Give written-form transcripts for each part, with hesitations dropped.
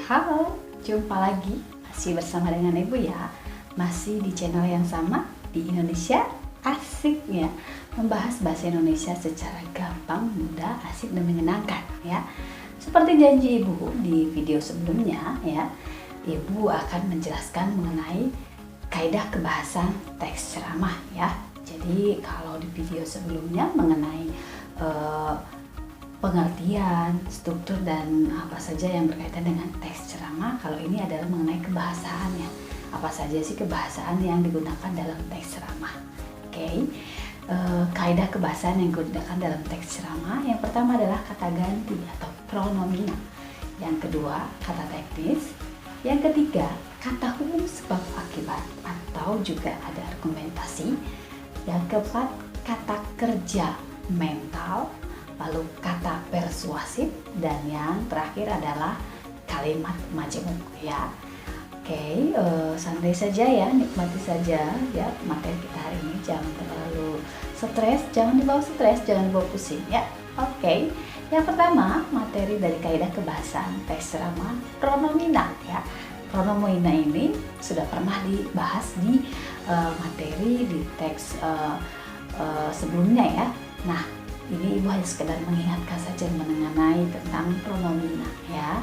Halo, jumpa lagi masih bersama dengan Ibu ya. Masih di channel yang sama di Indonesia Asik ya. Membahas bahasa Indonesia secara gampang, mudah, asik dan menyenangkan ya. Seperti janji Ibu di video sebelumnya ya, Ibu akan menjelaskan mengenai kaidah kebahasan teks ceramah ya. Jadi kalau di video sebelumnya mengenai pengertian, struktur dan apa saja yang berkaitan dengan teks ceramah, kalau ini adalah mengenai kebahasaannya. Apa saja sih kebahasaan yang digunakan dalam teks ceramah? Oke. Kaidah kebahasaan yang digunakan dalam teks ceramah, yang pertama adalah kata ganti atau pronomina. Yang kedua, kata teknis. Yang ketiga, kata umum sebab akibat atau juga ada argumentasi. Yang keempat, kata kerja mental. Lalu kata persuasif, dan yang terakhir adalah kalimat majemuk ya. Oke, santai saja ya, nikmati saja ya materi kita hari ini. Jangan terlalu stres, jangan dibawa pusing ya. Oke, yang pertama materi dari kaidah kebahasaan teks ceramah, pronomina ya. Pronomina ini sudah pernah dibahas di materi di teks sebelumnya ya. Nah, ini Ibu hanya sekedar mengingatkan saja mengenai tentang pronomina ya.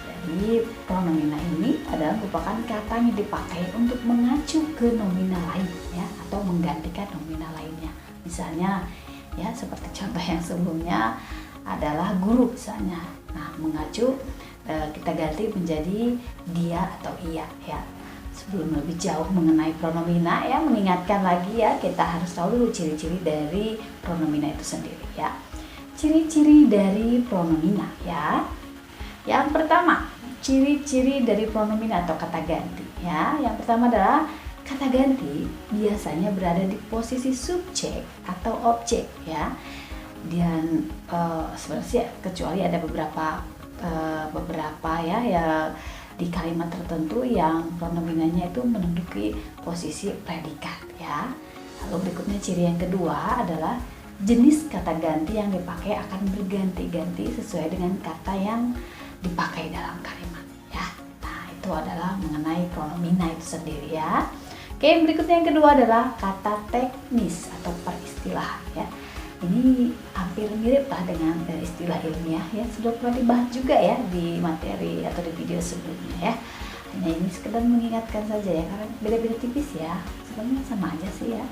Jadi pronomina ini adalah merupakan kata yang dipakai untuk mengacu ke nomina lain ya, atau menggantikan nomina lainnya. Misalnya ya, seperti contoh yang sebelumnya adalah guru misalnya. Nah, mengacu kita ganti menjadi dia atau ia ya. Sebelum lebih jauh mengenai pronomina ya, mengingatkan lagi ya, kita harus tahu dulu ciri-ciri dari pronomina itu sendiri ya. Ciri-ciri dari pronomina ya. Yang pertama, ciri-ciri dari pronomina atau kata ganti ya. Yang pertama adalah kata ganti biasanya berada di posisi subjek atau objek ya. Dan sebenarnya kecuali ada beberapa ya di kalimat tertentu yang pronominanya itu menduduki posisi predikat ya. Lalu berikutnya ciri yang kedua adalah jenis kata ganti yang dipakai akan berganti-ganti sesuai dengan kata yang dipakai dalam kalimat ya. Nah, itu adalah mengenai pronomina itu sendiri ya. Oke, berikutnya yang kedua adalah kata teknis atau peristilahan ya. Ini hampir mirip lah dengan istilah ilmiah ya, sudah pernah dibahas juga ya di materi atau di video sebelumnya ya. Hanya ini sekedar mengingatkan saja ya, karena beda-beda tipis ya, sebenarnya sama aja sih ya.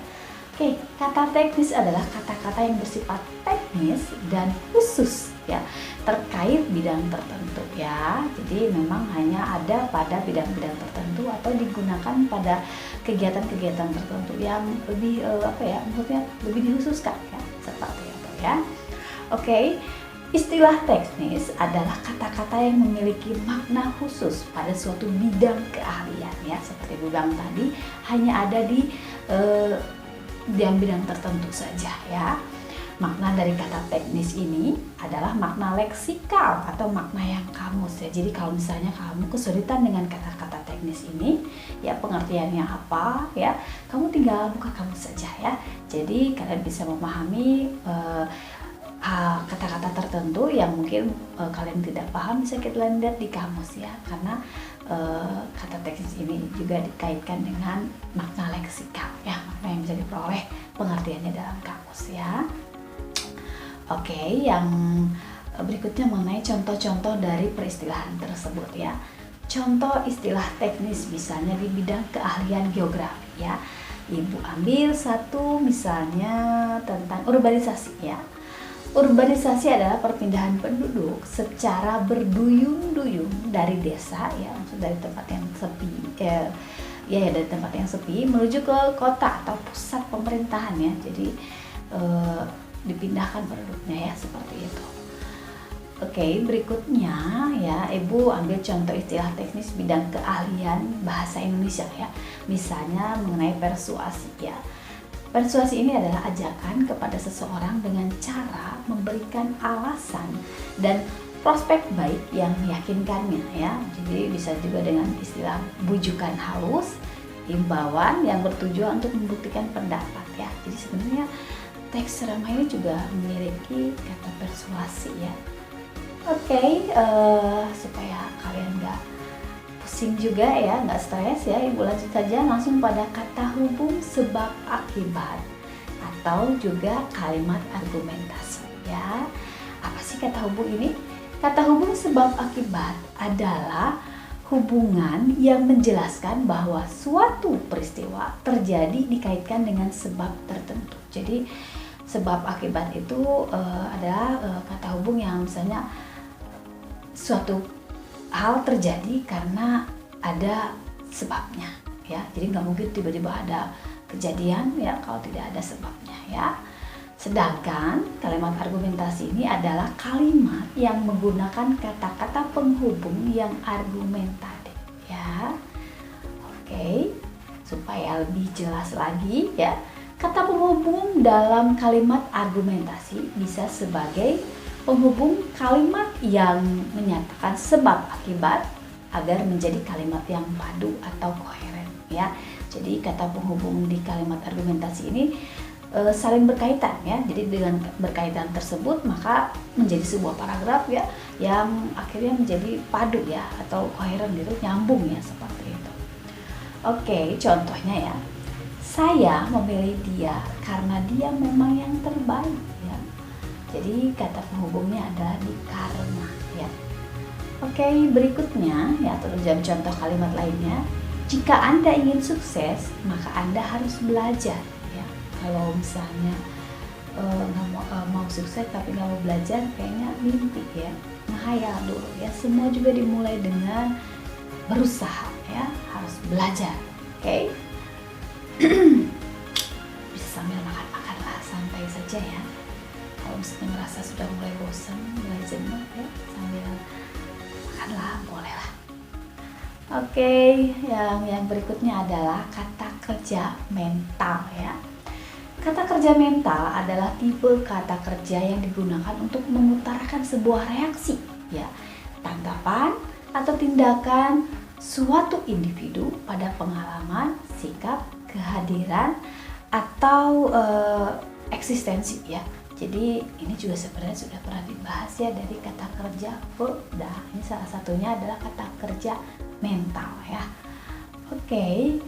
Oke, kata teknis adalah kata-kata yang bersifat teknis dan khusus ya, terkait bidang tertentu ya. Jadi memang hanya ada pada bidang-bidang tertentu atau digunakan pada kegiatan-kegiatan tertentu yang lebih maksudnya lebih dikhususkan ya, seperti itu ya. Oke, istilah teknis adalah kata-kata yang memiliki makna khusus pada suatu bidang keahlian ya, seperti bilang tadi, hanya ada di bidang tertentu saja ya. Makna dari kata teknis ini adalah makna leksikal atau makna yang kamus ya. Jadi kalau misalnya kamu kesulitan dengan kata-kata teknis ini ya, pengertiannya apa ya, kamu tinggal buka kamus saja ya. Jadi kalian bisa memahami kata-kata tertentu yang mungkin kalian tidak paham, bisa kalian lihat di kamus ya, karena kata teknis ini juga dikaitkan dengan makna leksikal ya, makna yang bisa diperoleh pengertiannya dalam kamus ya. Oke, yang berikutnya mengenai contoh-contoh dari peristilahan tersebut ya. Contoh istilah teknis misalnya di bidang keahlian geografi ya. Ibu ambil satu misalnya tentang urbanisasi ya. Urbanisasi adalah perpindahan penduduk secara berduyun-duyun dari desa ya, maksud dari tempat yang sepi dari tempat yang sepi menuju ke kota atau pusat pemerintahan ya. Jadi dipindahkan penduduknya ya, seperti itu. Oke, berikutnya ya, Ibu ambil contoh istilah teknis bidang keahlian bahasa Indonesia ya. Misalnya mengenai persuasi ya. Persuasi ini adalah ajakan kepada seseorang dengan cara memberikan alasan dan prospek baik yang meyakinkannya ya. Jadi bisa juga dengan istilah bujukan halus, himbauan yang bertujuan untuk membuktikan pendapat ya. Jadi sebenarnya teks ceramah ini juga memiliki kata persuasi ya. Oke, supaya kalian nggak pusing juga ya, nggak stres ya, Ibu lanjut saja langsung pada kata hubung sebab akibat atau juga kalimat argumentasi ya. Apa sih kata hubung ini? Kata hubung sebab akibat adalah hubungan yang menjelaskan bahwa suatu peristiwa terjadi dikaitkan dengan sebab tertentu. Jadi sebab akibat itu adalah kata hubung yang misalnya suatu hal terjadi karena ada sebabnya ya. Jadi nggak mungkin tiba-tiba ada kejadian ya kalau tidak ada sebabnya ya. Sedangkan kalimat argumentasi ini adalah kalimat yang menggunakan kata-kata penghubung yang argumentatif ya. Oke, supaya lebih jelas lagi ya, kata penghubung dalam kalimat argumentasi bisa sebagai penghubung kalimat yang menyatakan sebab akibat agar menjadi kalimat yang padu atau koheren ya. Jadi kata penghubung di kalimat argumentasi ini saling berkaitan ya. Jadi dengan berkaitan tersebut maka menjadi sebuah paragraf ya yang akhirnya menjadi padu ya atau koheren gitu, nyambung ya seperti itu. Oke, contohnya ya. Saya memilih dia karena dia memang yang terbaik ya. Jadi kata penghubungnya adalah di karena ya. Oke, berikutnya ya dalam contoh kalimat lainnya, jika Anda ingin sukses maka Anda harus belajar ya. Kalau misalnya mau sukses tapi nggak mau belajar, kayaknya mimpi ya, menghayal dulu ya. Semua juga dimulai dengan berusaha ya, harus belajar. Oke. Bisa sambil makan-makan lah, santai saja ya. Kalau misalnya merasa sudah mulai bosan, mulai jenuh ya, sambil makanlah, boleh lah. Oke, yang berikutnya adalah kata kerja mental ya. Kata kerja mental adalah tipe kata kerja yang digunakan untuk mengutarakan sebuah reaksi ya, tanggapan atau tindakan suatu individu pada pengalaman, sikap, kehadiran atau eksistensi ya. Jadi ini juga sebenarnya sudah pernah dibahas ya dari kata kerja verb. Nah, ini salah satunya adalah kata kerja mental ya. Oke,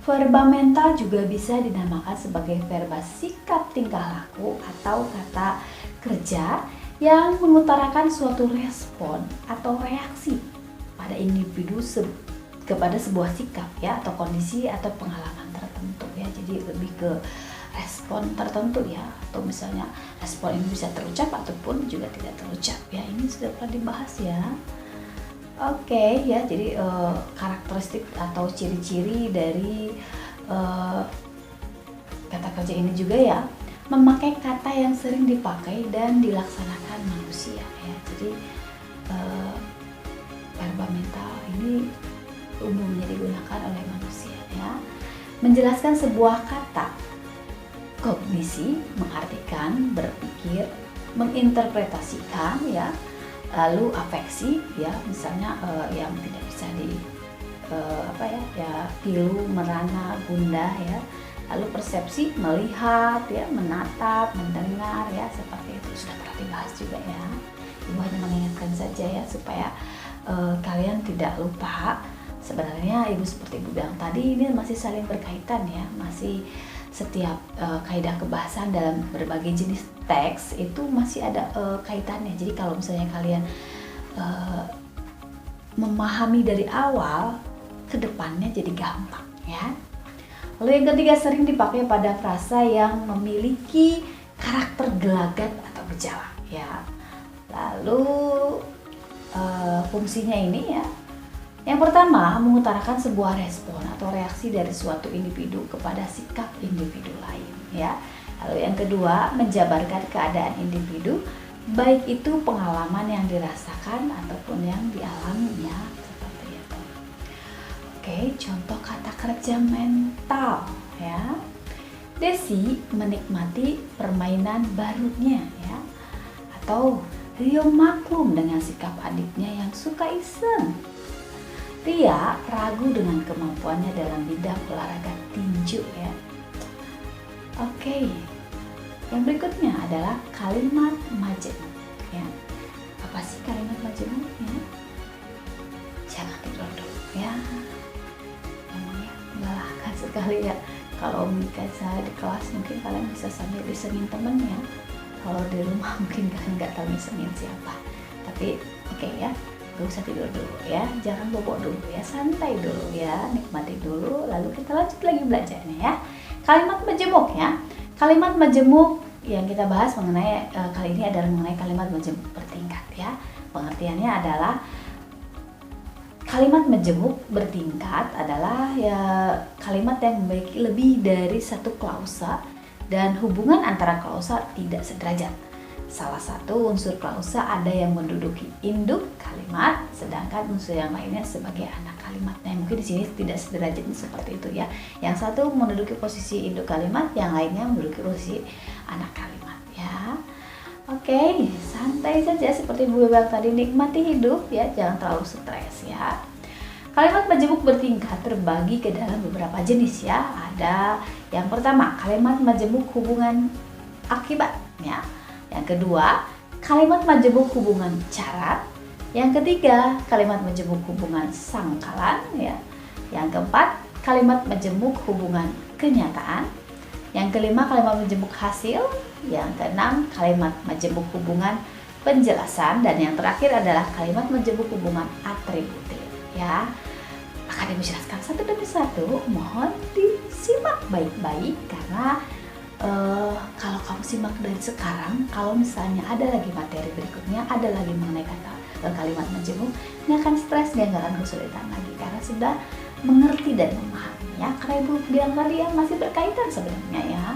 verba mental juga bisa dinamakan sebagai verba sikap tingkah laku atau kata kerja yang mengutarakan suatu respon atau reaksi pada individu kepada sebuah sikap ya atau kondisi atau pengalaman tertentu ya. Jadi lebih ke respon tertentu ya, atau misalnya respon ini bisa terucap ataupun juga tidak terucap ya. Ini sudah pernah dibahas ya. Oke ya, jadi karakteristik atau ciri-ciri dari kata kerja ini juga ya, memakai kata yang sering dipakai dan dilaksanakan manusia ya. Jadi verba mental ini umumnya digunakan oleh manusia ya. Menjelaskan sebuah kata. Kognisi mengartikan, berpikir, menginterpretasikan ya. Lalu afeksi ya, misalnya yang tidak bisa pilu, merana, gundah ya. Lalu persepsi, melihat ya, menatap, mendengar ya, seperti itu sudah pernah dibahas juga ya. Ibu hanya mengingatkan saja ya supaya kalian tidak lupa. Sebenarnya Ibu seperti Ibu bilang tadi, ini masih saling berkaitan ya, masih setiap kaidah kebahasan dalam berbagai jenis teks itu masih ada kaitannya. Jadi kalau misalnya kalian memahami dari awal, kedepannya jadi gampang ya. Lalu yang ketiga, sering dipakai pada frasa yang memiliki karakter gelagat atau gejala ya. Lalu fungsinya ini ya, yang pertama, mengutarakan sebuah respon atau reaksi dari suatu individu kepada sikap individu lain ya. Lalu yang kedua, menjabarkan keadaan individu, baik itu pengalaman yang dirasakan ataupun yang dialaminya, seperti itu. Oke, contoh kata kerja mental ya. Desi menikmati permainan barunya ya. Atau Rio maklum dengan sikap adiknya yang suka iseng. Ria ragu dengan kemampuannya dalam bidang olahraga tinju ya. Oke, yang berikutnya adalah kalimat majemuk ya. Apa sih kalimat majemuk ya? Jangan tidur dulu ya. Emangnya melelahkan sekali ya. Kalau mungkin saya di kelas mungkin kalian bisa sambil disengin temennya. Kalau di rumah mungkin kalian nggak tahu disengin siapa. Tapi oke ya, gak usah tidur dulu ya, jangan bobo dulu ya, santai dulu ya, nikmati dulu, lalu kita lanjut lagi belajarnya ya. Kalimat majemuk ya. Kalimat majemuk yang kita bahas mengenai kali ini adalah mengenai kalimat majemuk bertingkat ya. Pengertiannya adalah kalimat majemuk bertingkat adalah ya kalimat yang memiliki lebih dari satu klausa dan hubungan antara klausa tidak sederajat. Salah satu unsur klausa ada yang menduduki induk kalimat, sedangkan unsur yang lainnya sebagai anak kalimat. Nah, mungkin di sini tidak sederajat seperti itu ya. Yang satu menduduki posisi induk kalimat, yang lainnya menduduki posisi anak kalimat ya. Oke, santai saja seperti Bu Bebel tadi, nikmati hidup ya, jangan terlalu stres ya. Kalimat majemuk bertingkat terbagi ke dalam beberapa jenis ya. Ada yang pertama, kalimat majemuk hubungan akibat ya. Yang kedua, kalimat majemuk hubungan syarat. Yang ketiga, kalimat majemuk hubungan sangkalan ya. Yang keempat, kalimat majemuk hubungan kenyataan. Yang kelima, kalimat majemuk hasil. Yang keenam, kalimat majemuk hubungan penjelasan. Dan yang terakhir adalah kalimat majemuk hubungan atributif ya. Akan dijelaskan satu demi satu, mohon disimak baik-baik karena kalau kamu simak dari sekarang, kalau misalnya ada lagi materi berikutnya, ada lagi mengenai kalimat majemuk, ini akan stres dan gak akan kesulitan lagi karena sudah mengerti dan memahami ya. Karena Ibu bilang tadi yang masih berkaitan sebenarnya ya.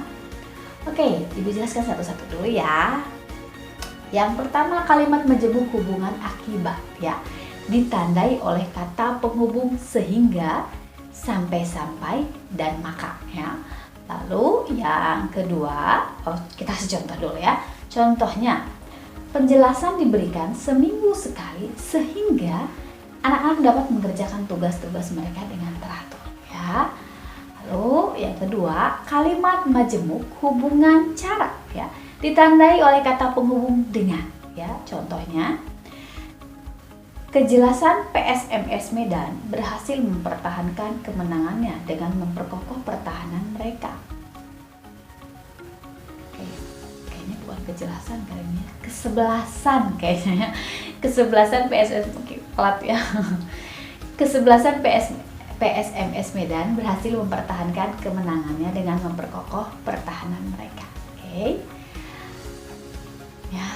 Oke, Ibu jelaskan satu-satu dulu ya. Yang pertama, kalimat majemuk hubungan akibat ya, ditandai oleh kata penghubung sehingga, sampai-sampai, dan maka ya. Lalu yang kedua, kita kasih contoh dulu ya. Contohnya, penjelasan diberikan seminggu sekali sehingga anak-anak dapat mengerjakan tugas-tugas mereka dengan teratur ya. Lalu yang kedua, kalimat majemuk hubungan syarat ya, ditandai oleh kata penghubung dengan ya. Contohnya, kejelasan PSMS Medan berhasil mempertahankan kemenangannya dengan memperkokoh pertahanan mereka. Oke, kayaknya bukan kejelasan kayaknya, kesebelasan kayaknya. Kesebelasan PSMS pelat ya. Kesebelasan PSMS Medan berhasil mempertahankan kemenangannya dengan memperkokoh pertahanan mereka. Oke. Ya.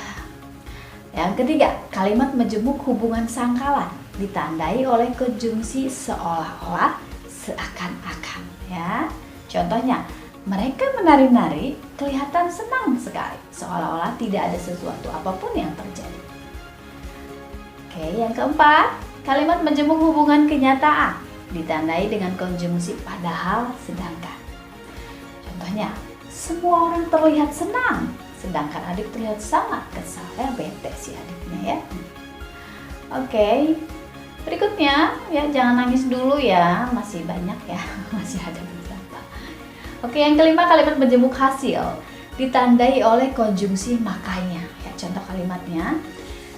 Yang ketiga, kalimat majemuk hubungan sangkalan ditandai oleh konjungsi seolah-olah, seakan-akan ya. Contohnya, mereka menari-nari kelihatan senang sekali, seolah-olah tidak ada sesuatu apapun yang terjadi. Oke, yang keempat, kalimat majemuk hubungan kenyataan ditandai dengan konjungsi padahal sedangkan. Contohnya, semua orang terlihat senang, sedangkan adik terlihat sangat kesal ya, bete si adiknya ya. Oke, berikutnya ya, jangan nangis dulu ya, masih banyak ya, masih ada beberapa. Oke, yang kelima, kalimat majemuk hasil ditandai oleh konjungsi makanya ya. Contoh kalimatnya,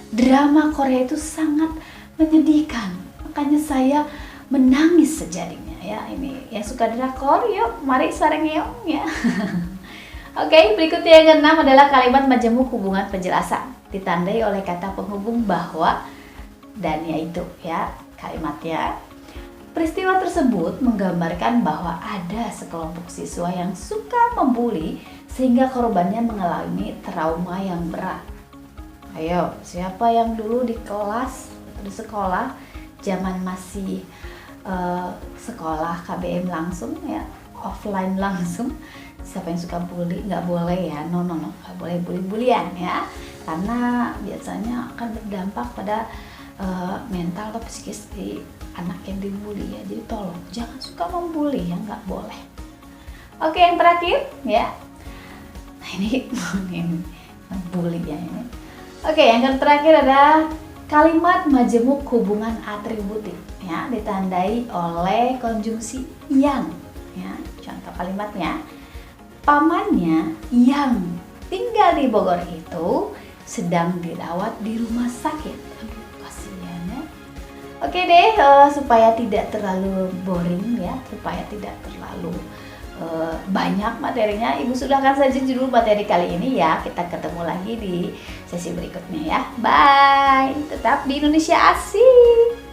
drama Korea itu sangat menyedihkan, makanya saya menangis sejadinya ya. Ini yang suka drakor, yuk mari sareng-yong ya. Oke, berikutnya yang keenam adalah kalimat majemuk hubungan penjelasan ditandai oleh kata penghubung bahwa dan yaitu ya. Kalimatnya, peristiwa tersebut menggambarkan bahwa ada sekelompok siswa yang suka membuli sehingga korbannya mengalami trauma yang berat. Ayo, siapa yang dulu di kelas, di sekolah, zaman masih sekolah KBM langsung ya, offline langsung, siapa yang suka bully? Nggak boleh ya, no, nggak boleh bully-bulian ya, karena biasanya akan berdampak pada mental atau psikis di anak yang dibully ya. Jadi tolong jangan suka membuli ya, nggak boleh. Oke, yang terakhir ya, nah ini bully ya ini. Oke, yang terakhir adalah kalimat majemuk hubungan atributif ya, ditandai oleh konjungsi yang ya. Contoh kalimatnya, pamannya yang tinggal di Bogor itu sedang dirawat di rumah sakit. Aduh, kasihan ya. Oke deh, supaya tidak terlalu boring ya, supaya tidak terlalu banyak materinya, Ibu sudahkan saja dulu materi kali ini ya. Kita ketemu lagi di sesi berikutnya ya. Bye. Tetap di Indonesia Asik.